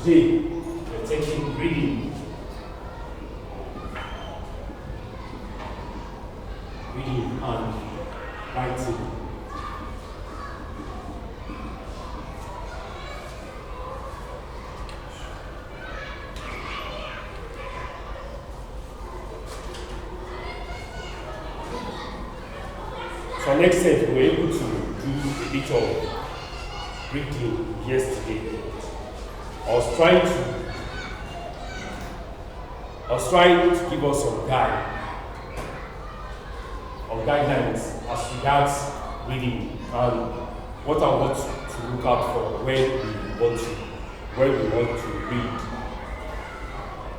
Today, we're taking reading. Reading and writing. So next set, we were able to do a bit of reading yesterday. I was trying to give us some guidelines as regards reading and what I want to look out for when we want to read.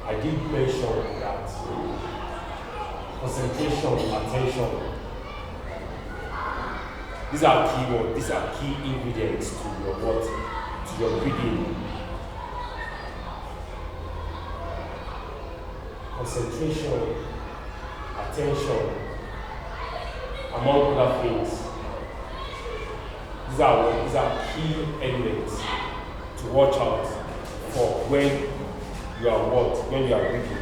I did mention that concentration, attention, these are keywords, these are key ingredients to your reading. Concentration, attention, among other things. These are key elements to watch out for when you are reading.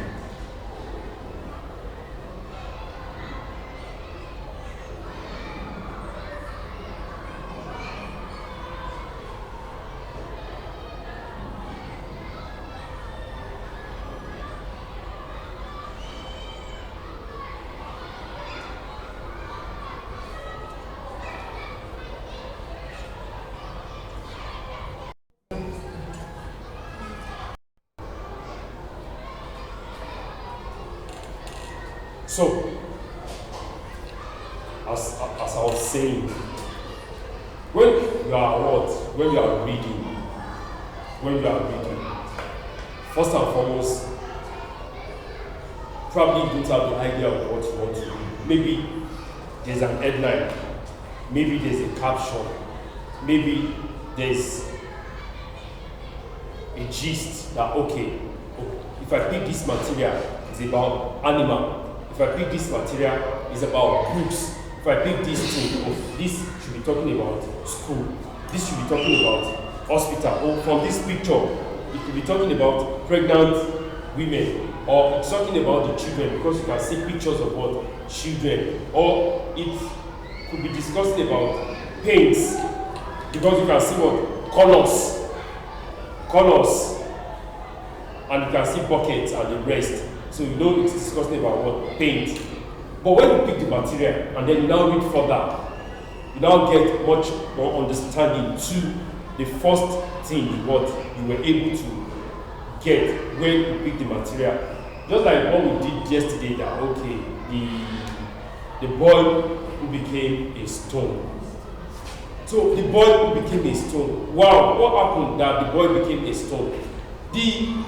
So, as I was saying, when you are reading, first and foremost, probably you don't have the idea of what you want to read. Maybe there's an headline, maybe there's a caption, maybe there's a gist that, okay, if I pick this material, it's about animal. If I pick this material, it's about books. If I pick this thing, this should be talking about school. This should be talking about hospital. Or from this picture, it could be talking about pregnant women. Or it's talking about the children, because you can see pictures of what? Children. Or it could be discussing about paints, because you can see what? Colors. And you can see buckets and the rest. So you know it's discussing about what? Paint. But when you pick the material and then you now read further, you now get much more understanding to the first thing what you were able to get when you pick the material. Just like what we did yesterday, that okay, the boy who became a stone. So the boy who became a stone. Wow, what happened that the boy became a stone? The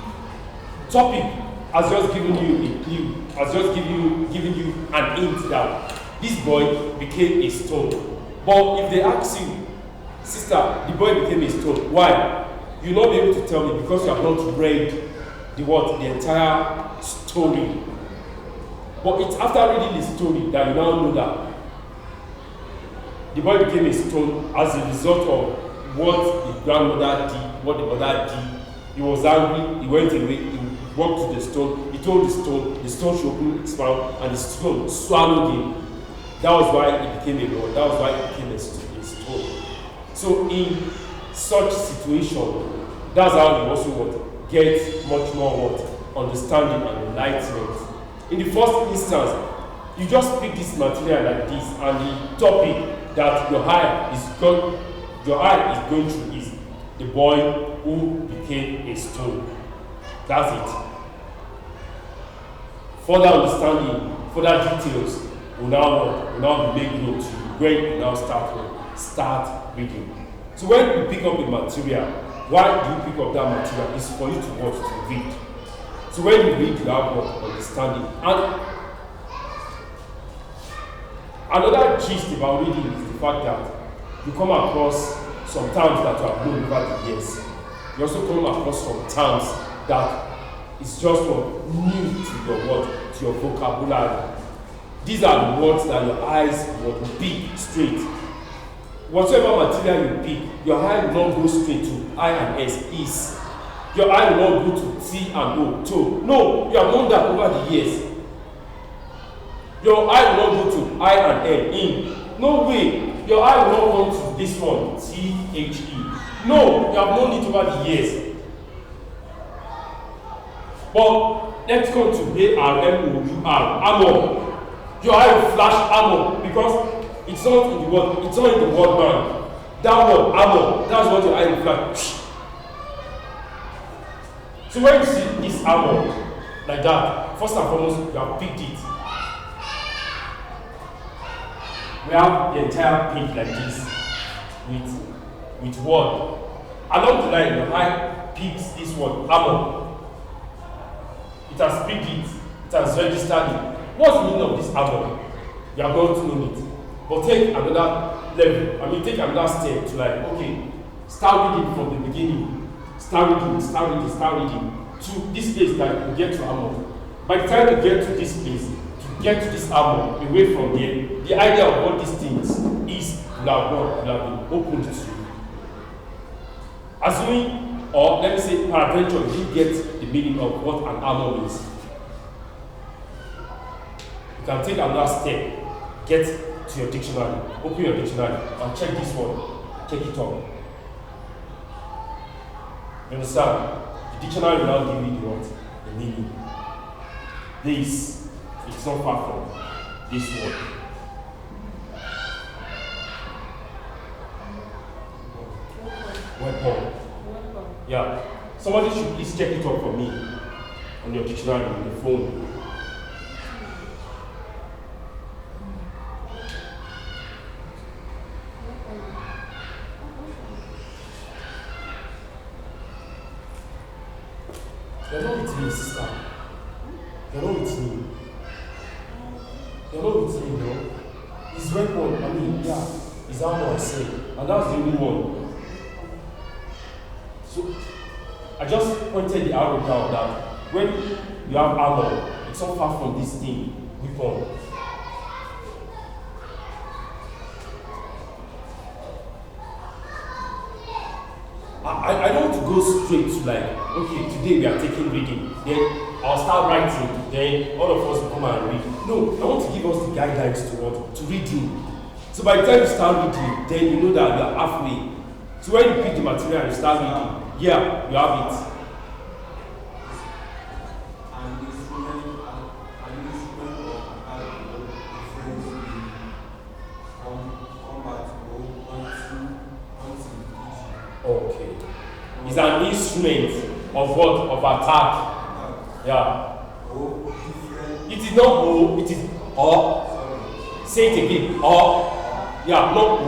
topic has just given you a clue, has just given you an hint that this boy became a stone. But if they ask you, sister, the boy became a stone, why? You'll not be able to tell me, because you have not read the entire story. But it's after reading the story that you now know that the boy became a stone as a result of what the grandmother did, what the mother did. He was angry, he went away, he walked to the stone, he told the stone should open its mouth, and the stone swallowed him. That was why he became a god, that was why he became a stone. So in such situation, that's how you also get much more understanding and enlightenment. In the first instance, you just pick this material like this, and the topic that your eye is going through is the boy who became a stone. That's it. Further understanding, further details will now be made known to you when you now start reading. So when you pick up a material, why do you pick up that material? It's for you to read. So when you read, you have understanding. And another gist about reading is the fact that you come across some terms that you have known over the years. You also come across some terms that is just new to your vocabulary. These are the words that your eyes will pick straight. Whatever material you pick, your eye will not go straight to I and S, is. Your eye will not go to T and O, toe. No, you have known that over the years. Your eye will not go to I and N, in. No way. Your eye will not go to this one, T-H-E. No, you have known it over the years. But let's go to A-R-M-O-U-R, armor. Your eye will flash armor because it's not in the word, it's not in the word man. That word, armor, that's what your eye will flash. So when you see this armor like that, first and foremost, you have picked it. We have the entire page like this with word. Along the line, your eye picks this word, armor. It has picked it, it has registered it. What's the meaning of this armor? You have not known it. But take another level, take another step to like, okay, start reading from the beginning. Start reading to this place that you get to armor. By the time you get to this place, to get to this armor, away from here, the idea of what these things is will have been opened to you. Assuming, or let me say, peradventure, you get the meaning of what an armor means. You can take another step, get to your dictionary, open your dictionary, and check this one, check it up. You understand? The dictionary will now give you the what? The meaning. This, it's not far from this word. Weapon. Yeah. Somebody should please check it up for me on your dictionary on the phone. You're not with me, sister. You're not with me. You're not with me, no? It's weapon, yeah. It's armor, I say. And that's the only one. So, I just pointed the arrow down that when you have armor, it's not far from this thing, weapon. I don't want to go straight to like, okay, today we are taking reading, then I'll start writing, then all of us will come and read. No, I want to give us the guidelines to reading. So by the time you start reading, then you know that you are halfway. So when you pick the material and you start reading, yeah, you have it. Okay. It's an instrument of what? Of attack. Yeah. It is not O, it is O. Say it again. O. Yeah, not O.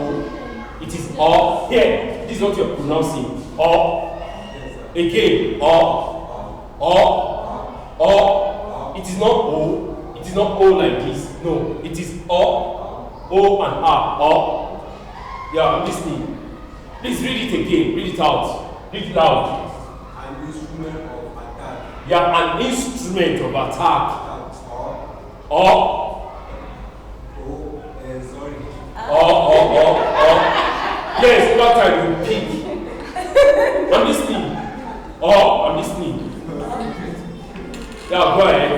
It is O. Here, this is what you're pronouncing. O. Again. O. O. O. It is not O. It is not O like this. No. It is O. O and R. O. Yeah, I'm listening. Please read it again. Read it out. Read it loud. An instrument of attack. Yeah, an instrument of attack. Or. Sorry. Or. Yes, that time you pick. I'm listening. I'm listening. Yeah, go ahead.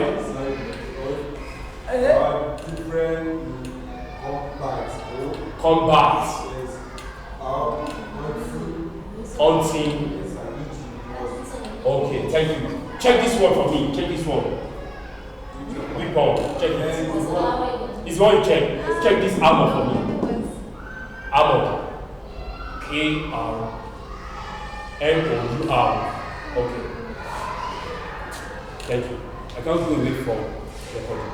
Different combat. Hunting. Okay, thank you. Check this one for me. Check this one. Weapon. Check it. It's one you check. Check this armor for me. Armor. A-R-M-O-U-R. Okay. Thank you. I can't go away from recording.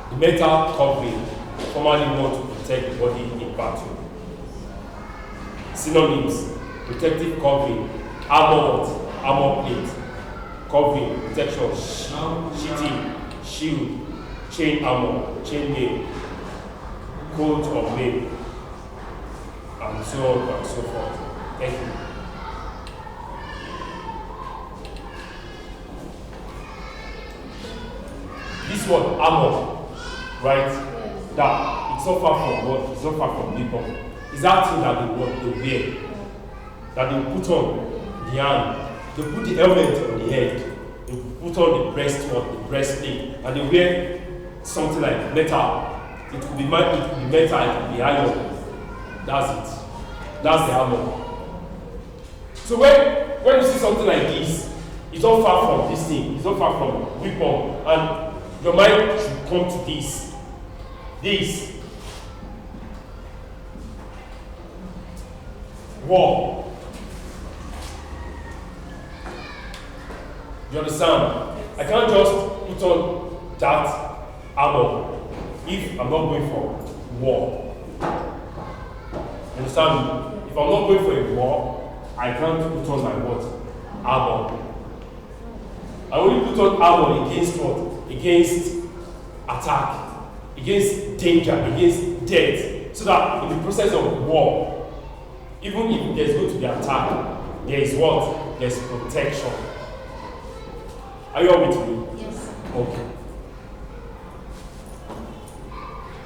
The metal covering formerly worn to protect the body in battle. Synonyms: protective covering, armor plate, covering, protection, sheeting, shield, chain armor, chain mail, coat of mail, and so on and so forth. Thank you. This one, armor, right? That it's not far from what? It's not far from weapon. is that thing that they wear, that they put on the hand. They put the helmet on the head, they put on the breastplate, and they wear something like metal. It could be metal, it could be iron. That's it. That's the armor. So when you see something like this, it's not far from this thing, it's not far from weapon, and your mind should come to this. War. You understand? I can't just put on that armor if I'm not going for war. You understand me? If I'm not going for a war, I can't put on my what? Armor. I only put on armor against what? Against attack, against danger, against death. So that in the process of war, even if there's going to be attack, there is what? There's protection. Are you all with me? Yes. Okay.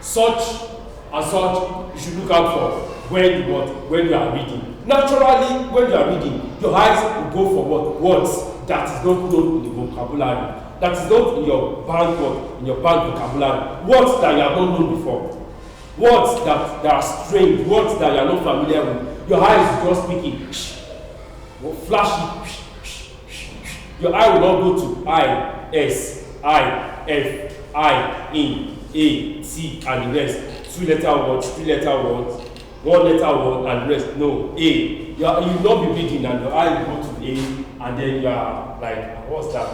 Such and such you should look out for when you are reading. Naturally, when you are reading, your eyes will go for what? Words that is not known in the vocabulary. That is not in your bank vocabulary. Words that you have not known before. Words that are strange, words that you are not familiar with. Your eyes will just speaking. Flashy. Your eye will not go to I, S, I, F, I, in, A, T, and the rest. 2-letter words, 3-letter words, 1-letter word, and the rest. No, A. You will not be reading, and your eye will go to A, and then you are like, what's that?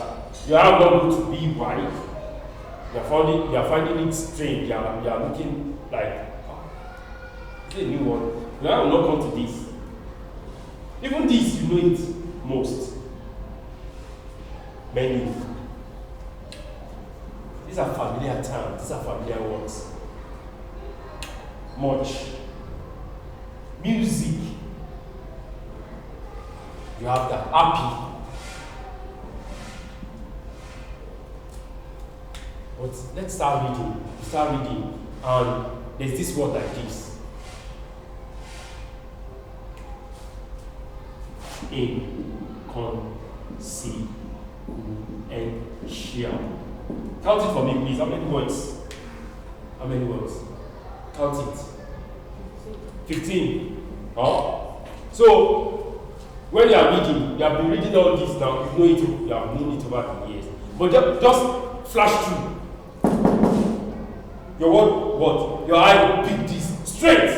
Your eye will not go to B, Y. You are finding it strange. You are looking like, it's a new one. Your eye will not come to this. Even this, you know it most. Many. These are familiar terms, these are familiar words. Much. Music. You have the happy. But let's start reading. We start reading, and there's this word like this. Inconsequential. Count it for me, please. How many words? How many words? Count it. 15. Huh? So, when you are reading, you have been reading all this now, you have known it over the years. But just flash through. Your what? Your eye will pick this straight.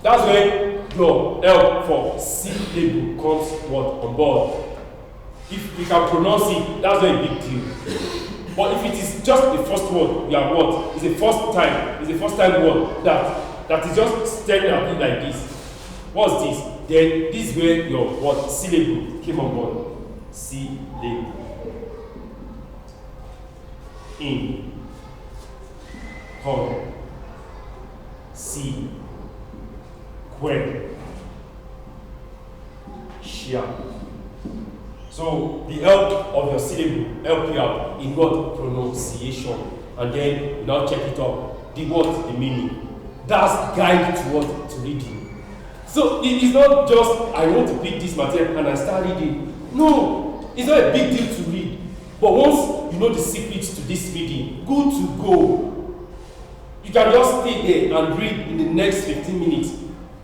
That's when your help for syllable comes on board. If you can pronounce it, that's not a big deal. But if it is just the first word, you have what? It's the first time word that is just staring at it like this. What's this? Then this is where your what? Syllable came on board. Syllable. In. Con. See. When. Share. So the help of your syllable help you out in what? Pronunciation. And then you now check it up. The what? The meaning. That's guide to what? To reading. So it is not just I want to pick this material and I start reading. No, it's not a big deal to read. But once you know the secrets to this reading, good to go. You can just stay there and read in the next 15 minutes.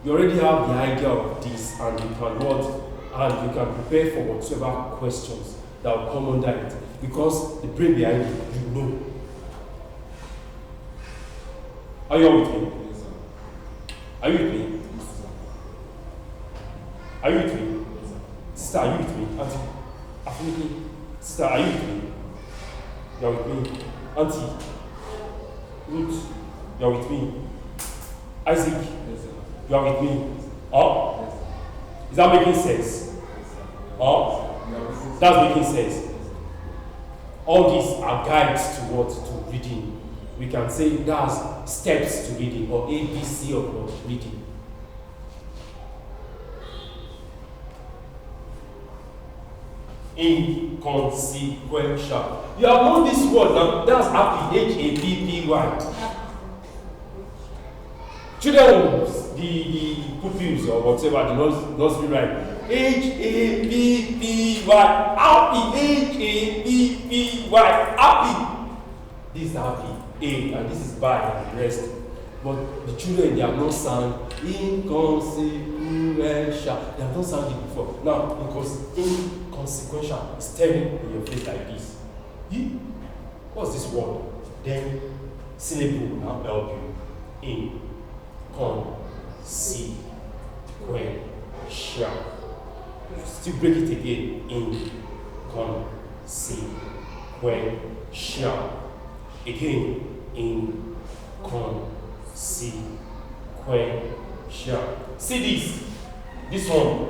You already have the idea of this, and you can what? And you can prepare for whatever questions that will come under it. Because the brain behind it, you know. Are you all with me? Yes, sir. Are you with me? Yes, sir. Are you with me? Yes, sir. Sister, are you with me? Auntie, Afiniki, sister, are you with me? You are with me. Auntie, Ruth, you are with me. Isaac, Yes, sir. you are with me. Oh? Yes, sir. Is that making sense? Yes, sir. Oh? You are with me. That's making sense. All these are guides to what? To reading. We can say that's steps to reading, or ABC of reading. Inconsequential. You have known this word now. That's happy. Happy. Children, the pupils or whatever, the nursery rhyme. Happy, happy, Happy, happy. This is happy, A, and this is by and the rest. But the children, they have not sung inconsequential. They have not sung it before. Now, because inconsequential is staring in your face like this. What's this word? Then syllable will now help you. In, con, see, when, sha. Still break it again. In, con, see, when, sha. Again, in, con, see, when, sha. See this one.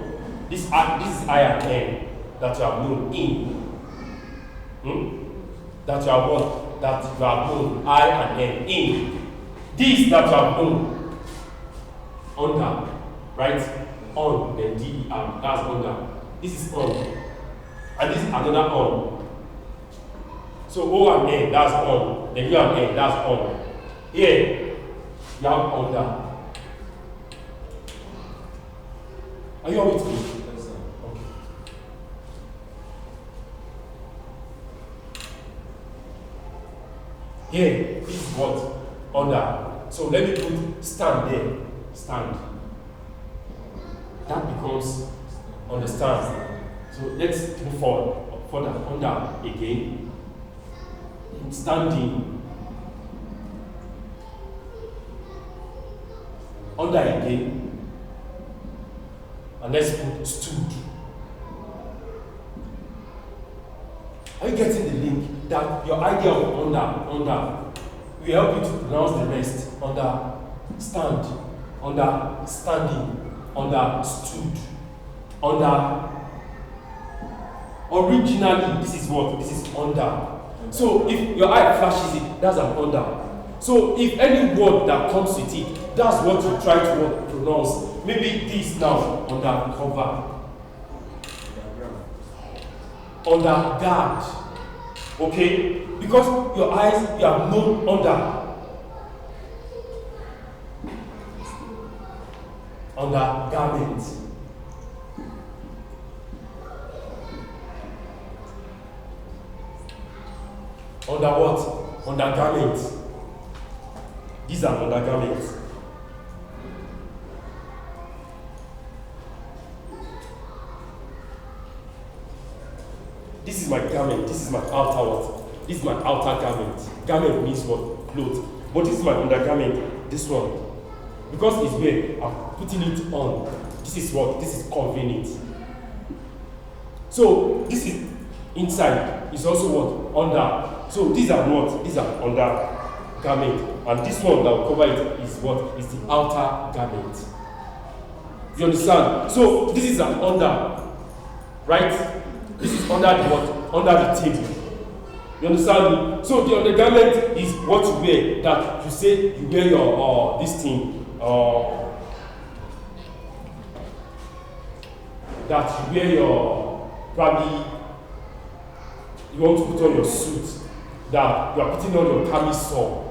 This is I and N that you have known in. That you have what? That you have known I and N in. This that you have known under, right? On, then D-E-R, that's under. This is on. And this is another on. So O and N, that's on. Then U and N, that's on. Here, you have under. Are you all with me? Yes, sir. Okay. Here, this is what? Under. So let me put stand there. Stand. That becomes understand. So let's move forward. Further. Under again. Standing. Under again. And let's put stood. Are you getting the link? That your idea of under will help you to pronounce the rest. Under, stand, under, standing, under, stood, under. Originally, this is what? This is under. So if your eye flashes it, that's an under. So if any word that comes with it, that's what you try to pronounce. Maybe this now, under cover, under guard. Okay? Because your eyes, you have known under. Under garment. Under what? Under garment. These are undergarments. This is my garment. This is my outer what? This is my outer garment. Garment means what? Clothes. But this is my undergarment. This one. Because it's where I'm putting it on. This is what? This is covering it. So this is inside. It's also what? Under. So these are what? These are undergarment. And this one that will cover it is what? Is the outer garment. You understand? So this is an under. Right? This is under the what? Under the table. You understand me? So the undergarment is what you wear. That you say you wear your this thing. That you wear your probably you want to put on your suit. That you are putting on your camisole.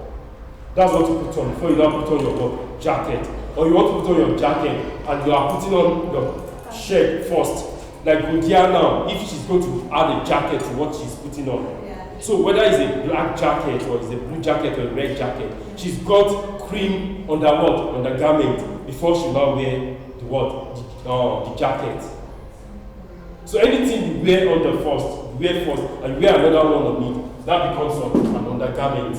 That's what you put on before you now put on your what? Jacket. Or you want to put on your jacket and you are putting on your shirt first. Like Godia now, if she's going to add a jacket to what she's putting on. Yeah. So whether it's a black jacket or it's a blue jacket or a red jacket, she's got cream under what? On the garment before she now wear the what? The jacket. So anything you wear on the first, you wear first, and you wear another one on it, that becomes an undergarment.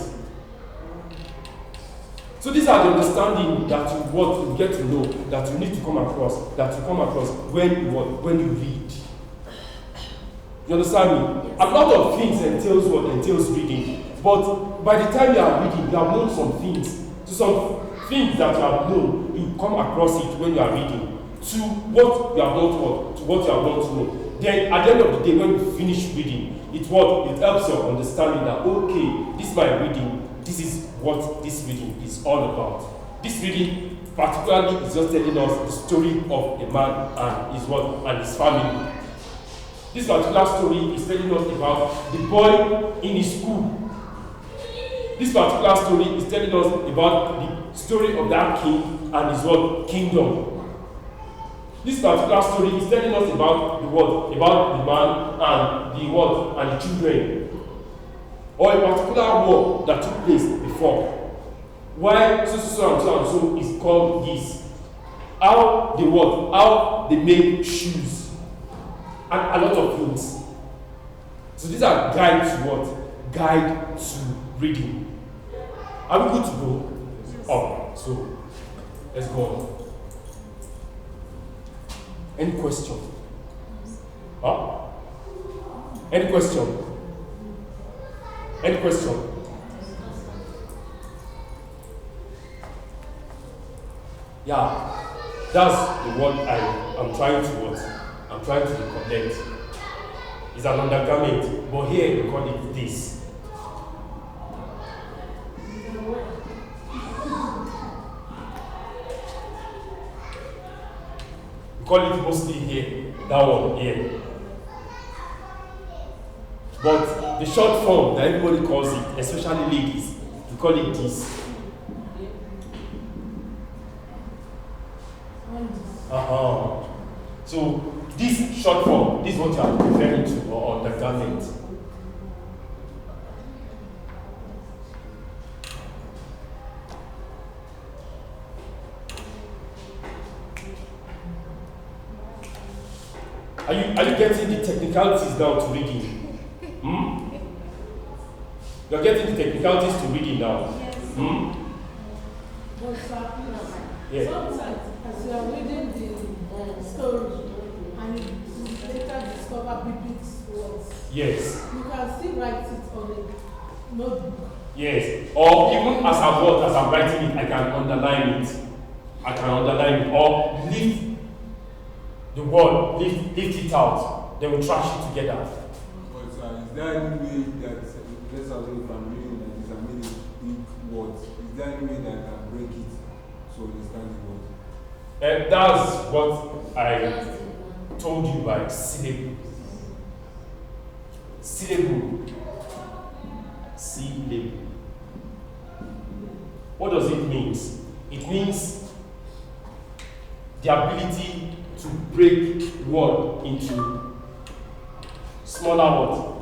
So these are the understanding that you want to get to know, that you need to come across, when you read. You understand me? Yes. A lot of things entails what? Entails reading. But by the time you are reading, you have known some things. So some things that you have known, you come across it when you are reading. To what you have not what? To what you have not known. Then at the end of the day, when you finish reading, it helps your understanding that okay, this is my reading. This is what this reading is all about. This reading particularly is just telling us the story of a man and his family. This particular story is telling us about the boy in his school. This This particular story is telling us about the story of that king and his what? Kingdom. This particular story is telling us about the what? About the man and the what? And the children. Or a particular war that took place before. Why so is called this. How they what? How they make shoes. And a lot of things. So these are guide to what? Guide to reading. Are we good to go? Alright, so let's go on. Any question? Huh? Any question? Any question? Yeah, that's the word I'm trying to what? I'm trying to connect. It's an undergarment, but here we call it this. We call it mostly here, that one here. But the short form that everybody calls it, especially ladies, we call it this. So this short form, this is what you are referring to, or undergarment. Are you getting the technicalities now to reading? You're getting the technicalities to reading now? Yes. Yeah. Sometimes, as you are reading the story, and you later discover biblical words, Yes. you can still write it on a notebook. Yes. Or even as I'm writing it, I can underline it. Or lift the word, lift it out. Then we trash it together. But is there any way that, let's assume if I'm reading that it's a meaning big words, is there any way that I can break it to understand the word? And that's what I told you by syllable. Syllable. Syllable. What does it mean? It means the ability to break word into smaller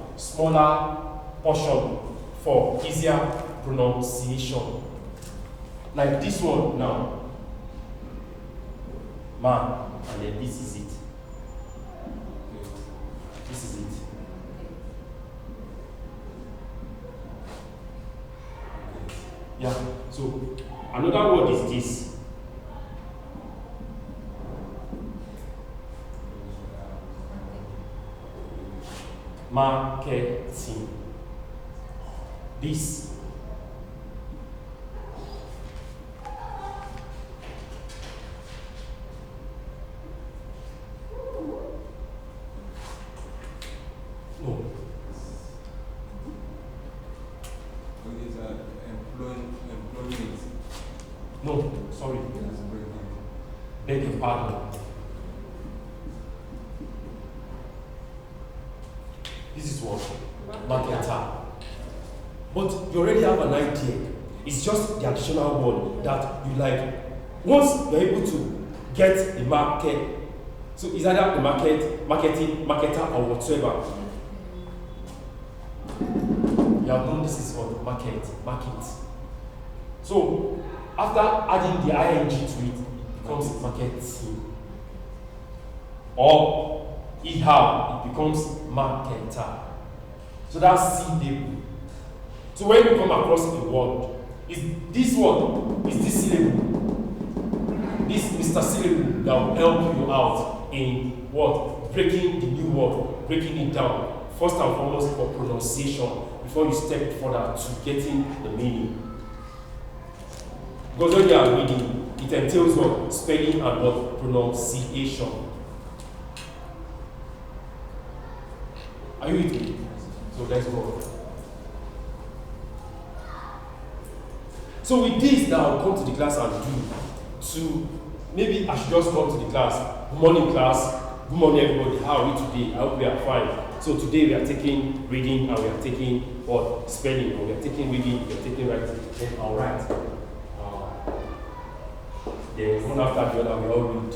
portion for easier pronunciation. Like this one now. Man, and then this is it. This is it. Yeah, so another word is this. Marketing. This. No. It's employment. No, sorry. That's breaking. Beg your pardon. This is what? Marketer. But you already have an idea. It's just the additional one that you like. Once you're able to get the market, so it's either the marketing, marketer, or whatsoever. You have known this is what? Market. So after adding the ing to it, it becomes marketing. Or it becomes marketer. So that's syllable. So when you come across a word, is this word, is this syllable, this Mr. Syllable that will help you out in what? Breaking the new word, breaking it down. First and foremost for pronunciation, before you step further to getting the meaning. Because when you are reading, it entails what? Spelling and what? Pronunciation. Are you with me? So let's go. So with this now, I'll come to the class and maybe I should just come to the class. Good morning, class. Good morning, everybody. How are we today? I hope we are fine. So today we are taking reading and we are taking what? Spelling, and we are taking reading, we are taking writing. Then I'll write. Then one after the other we all read.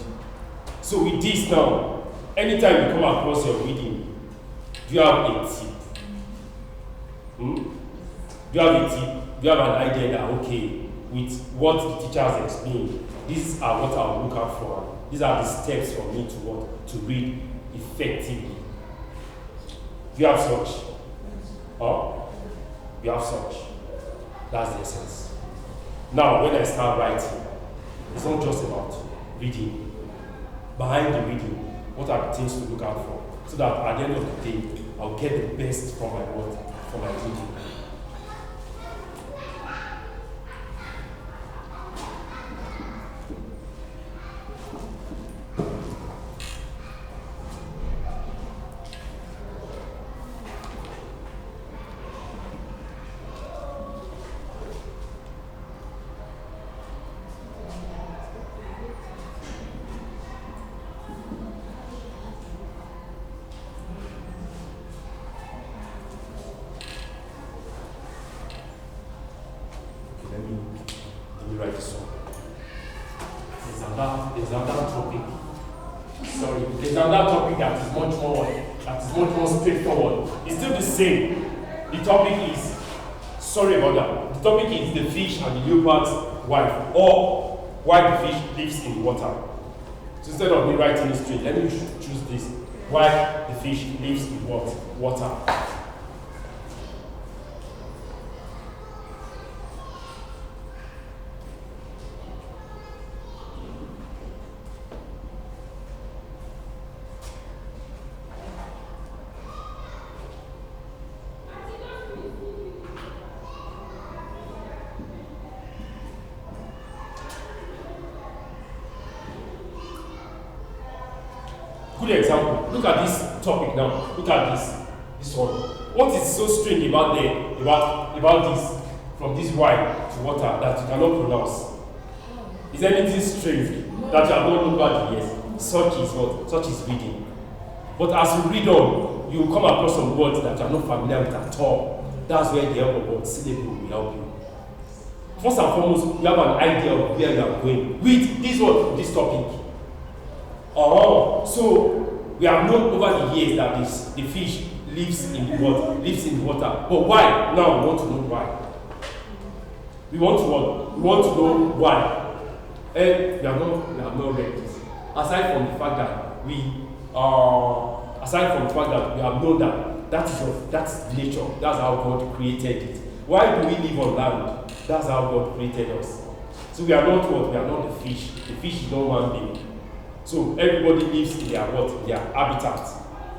So with this now, anytime you come across your reading, do you have a tip? Do you have a tip? Do you have an idea that, okay, with what the teacher has explained, these are what I'll look out for. These are the steps for me to what? To read effectively. Do you have such? You have such. That's the essence. Now, when I start writing, it's not just about reading. Behind the reading, what are the things to look out for? So that at the end of the day, I'll get the best from my work, from my reading. Let me write this one. There's another topic. Sorry, there's another topic that is much more straightforward. It's still the same. The topic is, sorry about that. The topic is the fish and the leopard's wife, or why the fish lives in water. So instead of me writing it straight, let me choose this. Why the fish lives in what? Water. Good example. Look at this topic now. Look at this one. What is so strange about this, from this wine to water, that you cannot pronounce? Is there anything strange that you have not looked at the years? Such is what? Such is reading. But as you read on, you will come across some words that you are not familiar with at all. That's where the help of what? Syllable will help you. First and foremost, you have an idea of where you are going with this topic. So we have known over the years that the fish lives in water. But why? Now we want to know why. We want to know why. And we have not read this. Aside from the fact that we have known that that's nature. That's how God created it. Why do we live on land? That's how God created us. So we are not what? We are not the fish. The fish is not one being. So everybody lives in their habitat.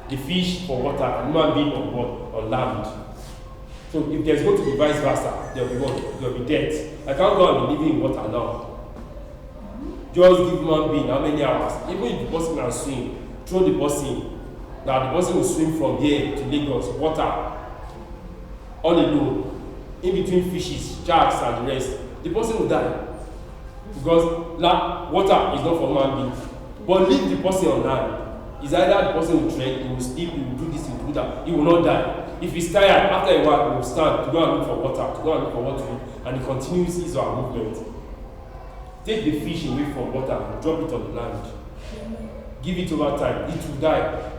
The fish for water and human being on land. So if there's going to be vice versa, there will be death. I can't go and be living in water now. Just give human being how many hours? Even if the person can swim, throw the person. Now the person will swim from here to Lagos, water, all alone, in between fishes, sharks and the rest. The person will die. Because water is not for human being. But leave the person on land. It's either the person will trek, he will sleep, he will do this, he will do that. He will not die. If he's tired, after a while, he will stand to go and look for water, to go and look for what to eat, and he continues his or her movement. Take the fish away from water and drop it on the land. Give it over time, it will die.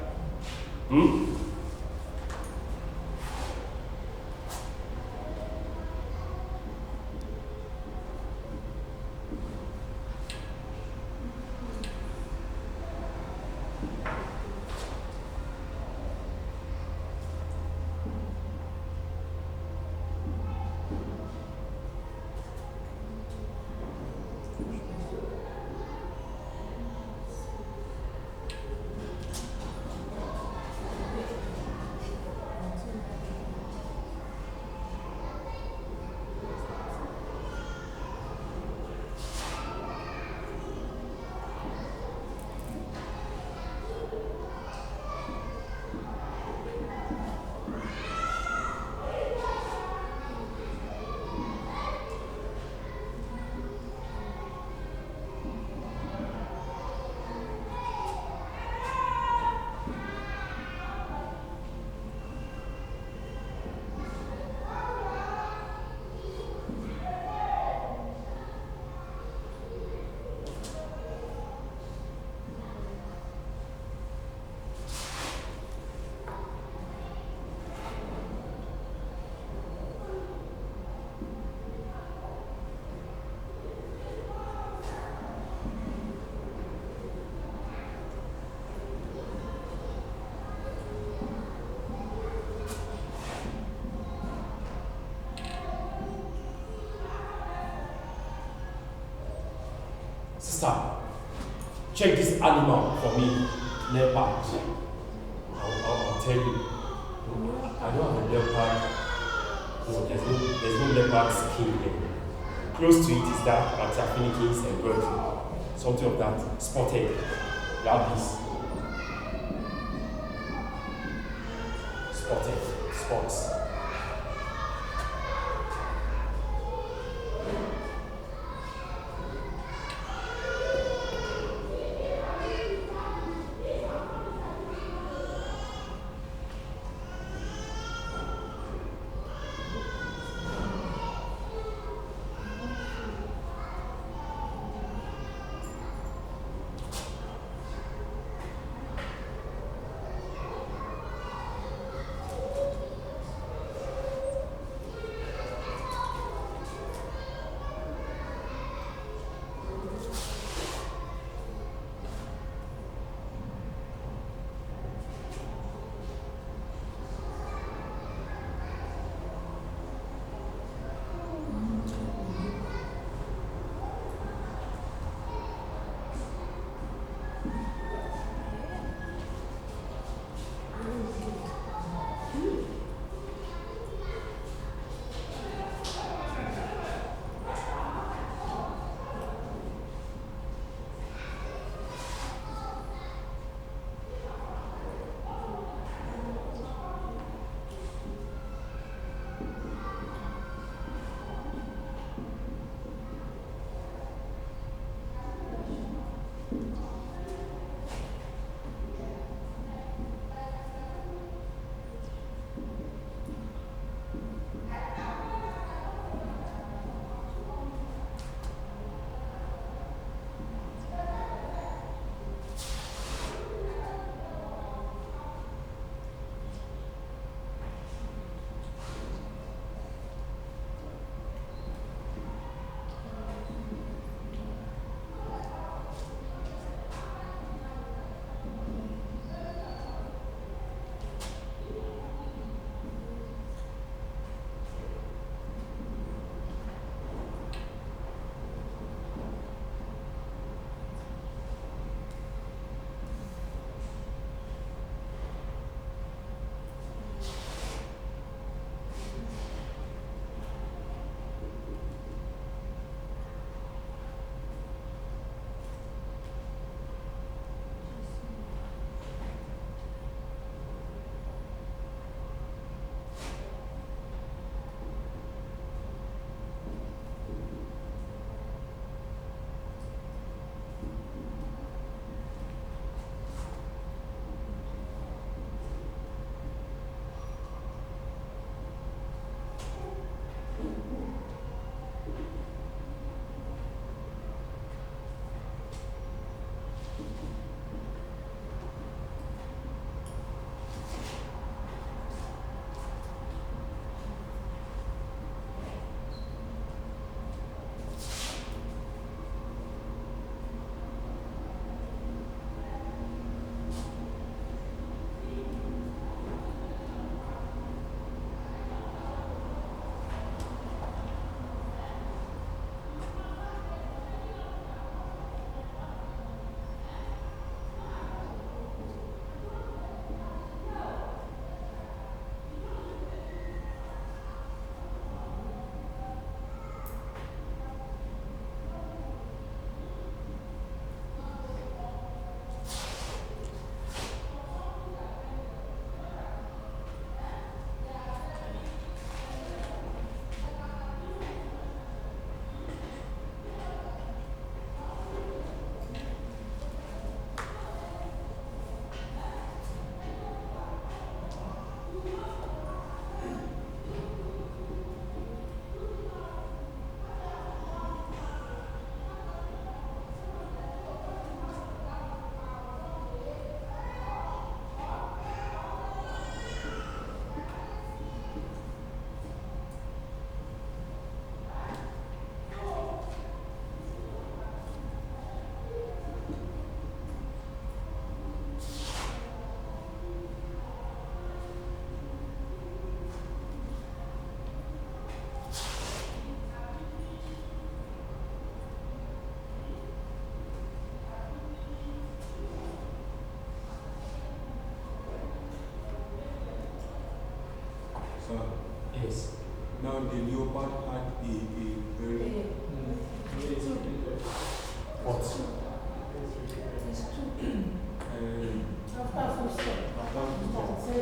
Sister, check this animal for me, leopard. I'll tell you. I don't have a leopard. No, there's no leopard skin here. Close to it is that Antiaphinicus embroidery. Something of that. Spotted. Rabies. Spotted. Spots. now the leopard had a very What? It's two. After full stop. after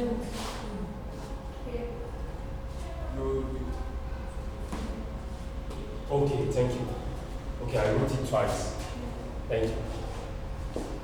no, Okay, thank you. Okay, I wrote it twice. Thank you. Thank you.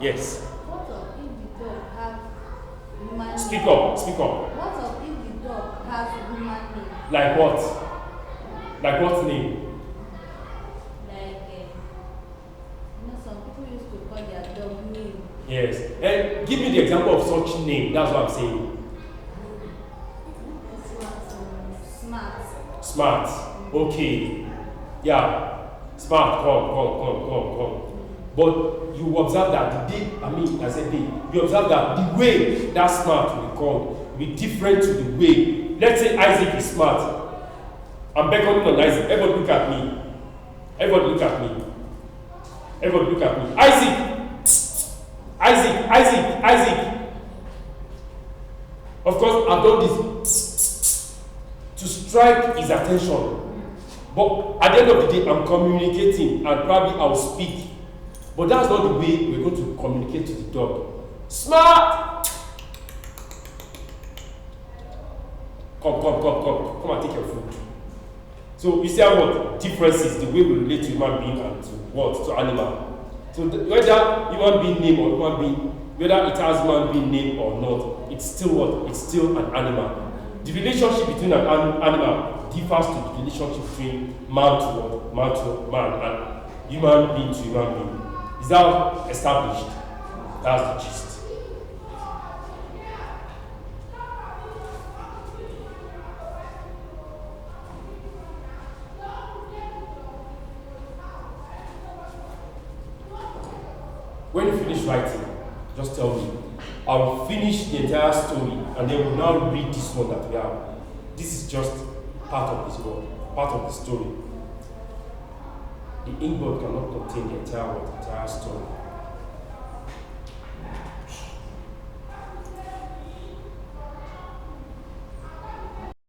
Yes. What of if the dog have human Speak name? up, speak up. What of if the dog has human name? Like what? Like what name? Like, some people used to call their dog name. Yes. And give me the example of such name. That's what I'm saying. Smart. Smart. Okay. Yeah. Smart. Come. But you observe that the day, I said day, you observe that the way that smart will be called will be different to the way. Let's say Isaac is smart. I'm beckoning on Isaac. Everybody look at me. Everybody look at me. Everybody look at me. Isaac. Of course, I've done this to strike his attention. But at the end of the day, I'm communicating and probably I'll speak. But that's not the way we're going to communicate to the dog. Smart! Come and take your food. So you see how what differences the way we relate to human being and to what? To animal. So whether human being name or human being, whether it has human being name or not, it's still what? It's still an animal. The relationship between an animal differs to the relationship between man to what? Man to man and human being to human being. Is that established? That's the gist. Just tell me. I'll finish the entire story and then we'll now read this one that we have. This is just part of this book, part of the story. The inkboard cannot contain the entire story.